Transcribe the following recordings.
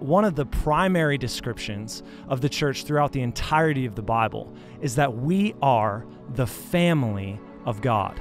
one of the primary descriptions of the church throughout the entirety of the Bible is that we are the family of God.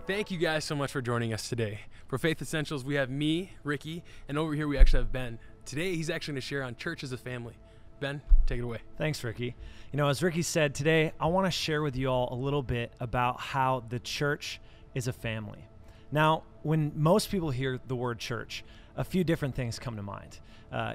Thank you guys so much for joining us today. For Faith Essentials, we have me, Ricky, and over here we actually have Ben. Today, he's actually going to share on church as a family. Ben, take it away. Thanks, Ricky. You know, as Ricky said, today I want to share with you all a little bit about how the church is a family. Now, when most people hear the word church, a few different things come to mind.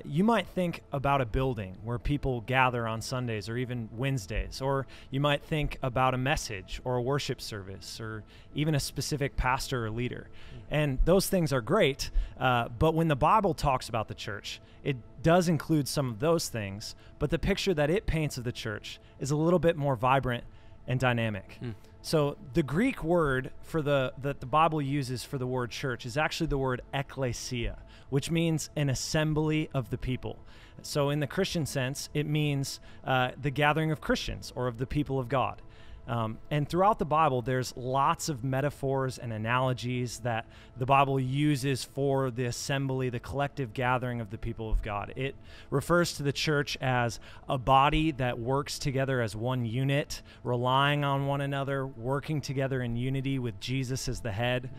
You might think about a building where people gather on Sundays or even Wednesdays, or you might think about a message or a worship service or even a specific pastor or leader. And those things are great, but when the Bible talks about the church, it does include some of those things, but the picture that it paints of the church is a little bit more vibrant and dynamic. So the Greek word for that the Bible uses for the word church is actually the word ekklesia, which means an assembly of the people. So in the Christian sense, it means the gathering of Christians or of the people of God. And throughout the Bible, there's lots of metaphors and analogies that the Bible uses for the assembly, the collective gathering of the people of God. It refers to the church as a body that works together as one unit, relying on one another, working together in unity with Jesus as the head.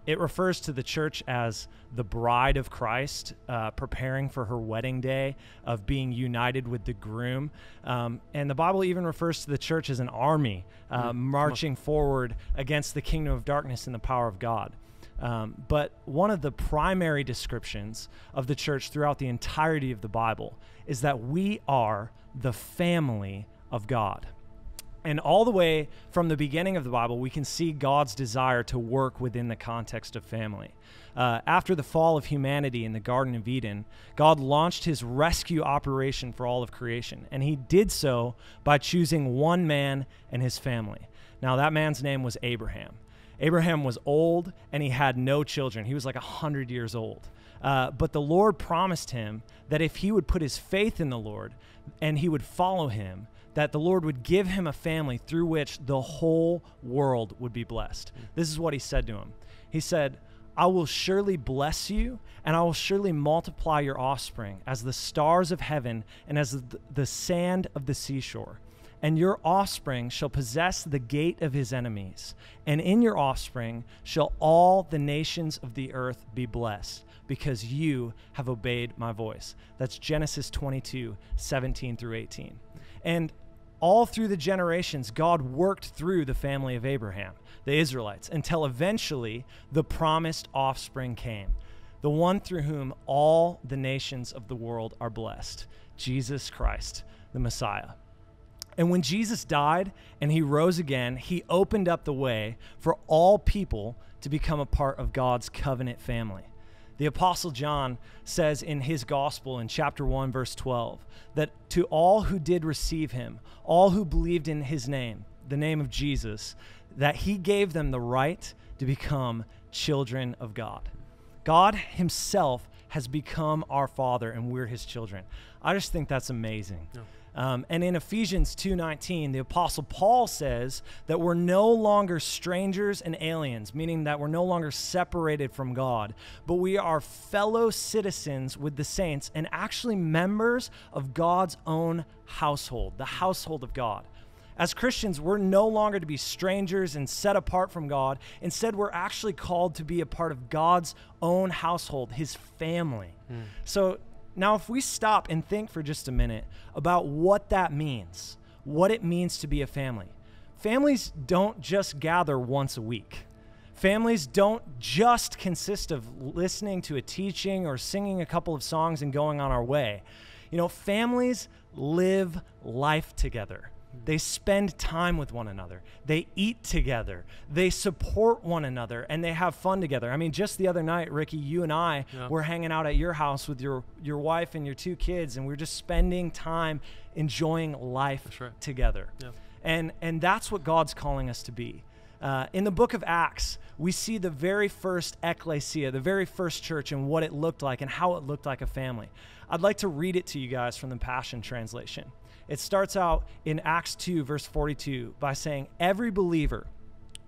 It refers to the church as the bride of Christ, preparing for her wedding day, of being united with the groom. And the Bible even refers to the church as an army marching forward against the kingdom of darkness and the power of God. But one of the primary descriptions of the church throughout the entirety of the Bible is that we are the family of God. And all the way from the beginning of the Bible, we can see God's desire to work within the context of family. After the fall of humanity in the Garden of Eden, God launched his rescue operation for all of creation, and he did so by choosing one man and his family. Now, that man's name was Abraham. Abraham was old, and he had no children. He was like 100 years old. But the Lord promised him that if he would put his faith in the Lord and he would follow him, that the Lord would give him a family through which the whole world would be blessed. This is what he said to him. He said, "I will surely bless you, and I will surely multiply your offspring as the stars of heaven and as the sand of the seashore. And your offspring shall possess the gate of his enemies. And in your offspring shall all the nations of the earth be blessed, because you have obeyed my voice." That's Genesis 22, 17 through 18. And all through the generations, God worked through the family of Abraham, the Israelites, until eventually the promised offspring came, the one through whom all the nations of the world are blessed, Jesus Christ, the Messiah. And when Jesus died and he rose again, he opened up the way for all people to become a part of God's covenant family. The Apostle John says in his gospel in chapter 1, verse 12, that to all who did receive him, all who believed in his name, the name of Jesus, that he gave them the right to become children of God. God himself has become our Father, and we're his children. I just think that's amazing. No. And in Ephesians 2:19, the Apostle Paul says that we're no longer strangers and aliens, meaning that we're no longer separated from God, but we are fellow citizens with the saints and actually members of God's own household, the household of God. As Christians, we're no longer to be strangers and set apart from God. Instead, we're actually called to be a part of God's own household, his family. So now, if we stop and think for just a minute about what that means, what it means to be a family. Families don't just gather once a week. Families don't just consist of listening to a teaching or singing a couple of songs and going on our way. You know, families live life together. They spend time with one another. They eat together. They support one another, and they have fun together. I mean, just the other night, Ricky, you and I were hanging out at your house with your wife and your 2 kids, and we were just spending time enjoying life together. Yeah. And that's what God's calling us to be. In the book of Acts, we see the very first ecclesia, the very first church, and what it looked like and how it looked like a family. I'd like to read it to you guys from the Passion Translation. It starts out in Acts 2, verse 42, by saying, "Every believer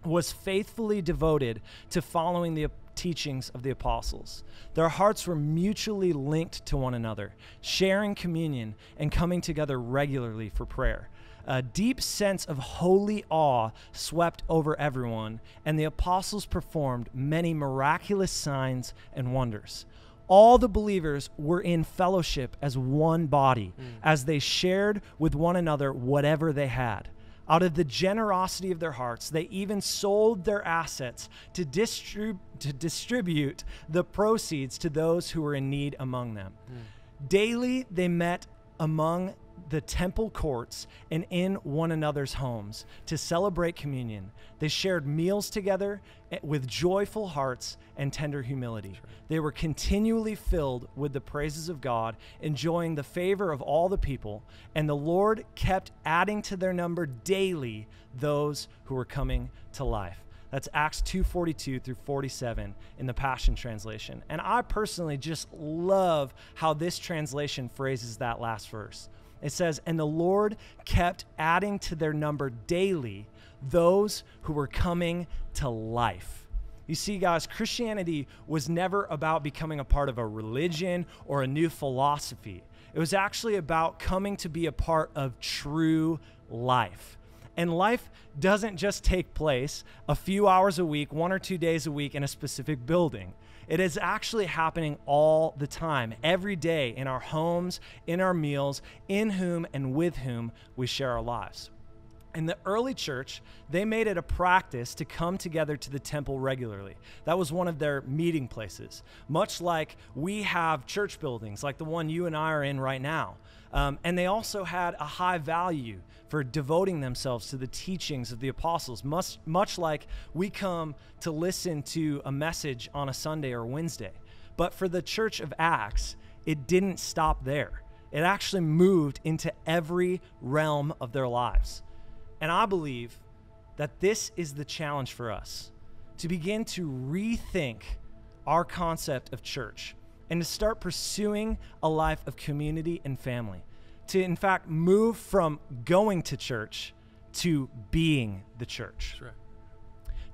was faithfully devoted to following the teachings of the apostles. Their hearts were mutually linked to one another, sharing communion and coming together regularly for prayer. A deep sense of holy awe swept over everyone, and the apostles performed many miraculous signs and wonders. All the believers were in fellowship as one body, as they shared with one another whatever they had. Out of the generosity of their hearts, they even sold their assets to distribute the proceeds to those who were in need among them. Daily, they met among the temple courts and in one another's homes to celebrate communion. They shared meals together with joyful hearts and tender humility. They were continually filled with the praises of God, enjoying the favor of all the people, and the Lord kept adding to their number daily those who were coming to life." That's Acts 2:42 through 47 in the Passion Translation. And I personally just love how this translation phrases that last verse. It says, "And the Lord kept adding to their number daily those who were coming to life." You see, guys, Christianity was never about becoming a part of a religion or a new philosophy. It was actually about coming to be a part of true life. And life doesn't just take place a few hours a week, 1 or 2 days a week in a specific building. It is actually happening all the time, every day, in our homes, in our meals, in whom and with whom we share our lives. In the early church, they made it a practice to come together to the temple regularly. That was one of their meeting places, much like we have church buildings like the one you and I are in right now. And they also had a high value for devoting themselves to the teachings of the apostles, much like we come to listen to a message on a Sunday or Wednesday. But for the church of Acts, it didn't stop there. It actually moved into every realm of their lives. And I believe that this is the challenge for us, to begin to rethink our concept of church and to start pursuing a life of community and family. To, in fact, move from going to church to being the church. Sure.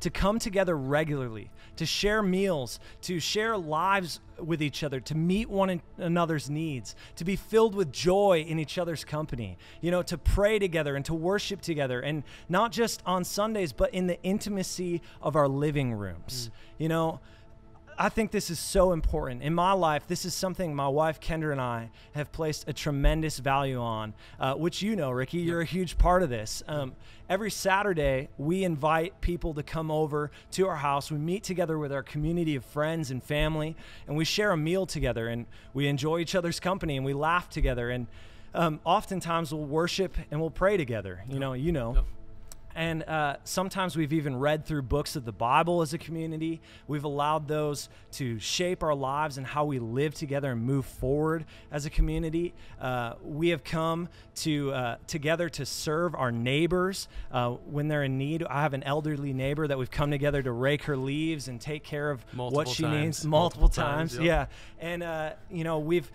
To come together regularly, to share meals, to share lives with each other, to meet one another's needs, to be filled with joy in each other's company, to pray together and to worship together, and not just on Sundays, but in the intimacy of our living rooms. I think this is so important. In my life, this is something my wife, Kendra, and I have placed a tremendous value on, which Ricky, you're a huge part of this. Every Saturday, we invite people to come over to our house. We meet together with our community of friends and family, and we share a meal together, and we enjoy each other's company, and we laugh together. And oftentimes, we'll worship and we'll pray together, Yep. And sometimes we've even read through books of the Bible as a community. We've allowed those to shape our lives and how we live together and move forward as a community. We have come together to serve our neighbors when they're in need. I have an elderly neighbor that we've come together to rake her leaves and take care of what she needs multiple times. Yep. Yeah. And, we've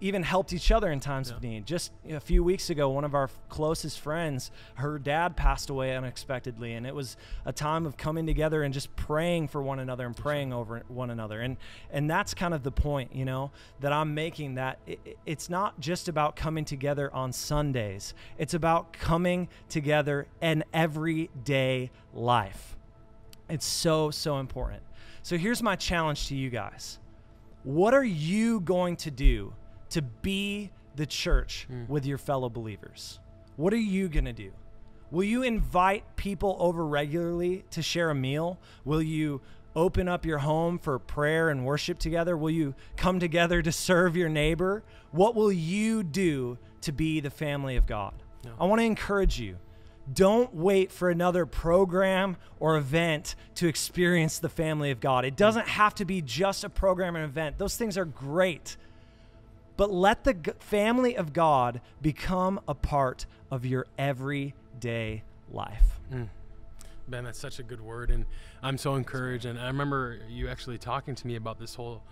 even helped each other in times of need. Just a few weeks ago, one of our closest friends, her dad passed away unexpectedly, and it was a time of coming together and just praying for one another and praying over one another. And that's kind of the point, that I'm making, that it's not just about coming together on Sundays. It's about coming together in everyday life. It's so, so important. So here's my challenge to you guys. What are you going to do to be the church with your fellow believers? What are you going to do? Will you invite people over regularly to share a meal? Will you open up your home for prayer and worship together? Will you come together to serve your neighbor? What will you do to be the family of God? No. I want to encourage you. Don't wait for another program or event to experience the family of God. It doesn't have to be just a program and event. Those things are great. But let the family of God become a part of your everyday life. Ben, that's such a good word, and I'm so encouraged. And I remember you actually talking to me about this whole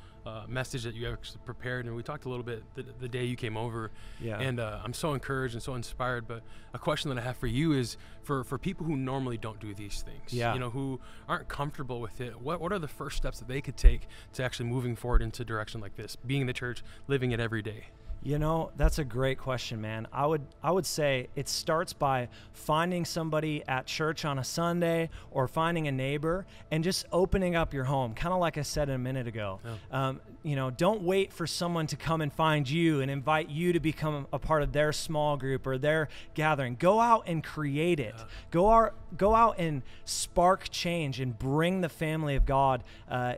message that you actually prepared, and we talked a little bit the day you came over. Yeah. And I'm so encouraged and so inspired. But a question that I have for you is for people who normally don't do these things, yeah, who aren't comfortable with it. What are the first steps that they could take to actually moving forward into a direction like this, being in the church, living it every day? That's a great question, man. I would say it starts by finding somebody at church on a Sunday or finding a neighbor and just opening up your home, kind of like I said a minute ago. Yeah. Don't wait for someone to come and find you and invite you to become a part of their small group or their gathering. Go out and create it. Yeah. Go out and spark change and bring the family of God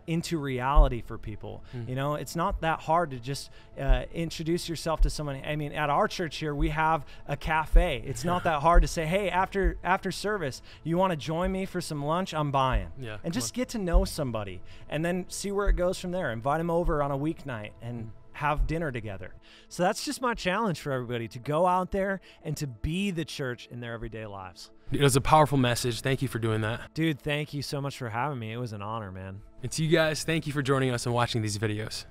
into reality for people. It's not that hard to just introduce yourself to someone. I mean, at our church here, we have a cafe. It's not that hard to say, hey, after service, you want to join me for some lunch? I'm buying. Yeah, and just get to know somebody and then see where it goes from there. Invite them over on a weeknight and have dinner together. So that's just my challenge for everybody, to go out there and to be the church in their everyday lives. It was a powerful message. Thank you for doing that. Dude, thank you so much for having me. It was an honor, man. And to you guys, thank you for joining us and watching these videos.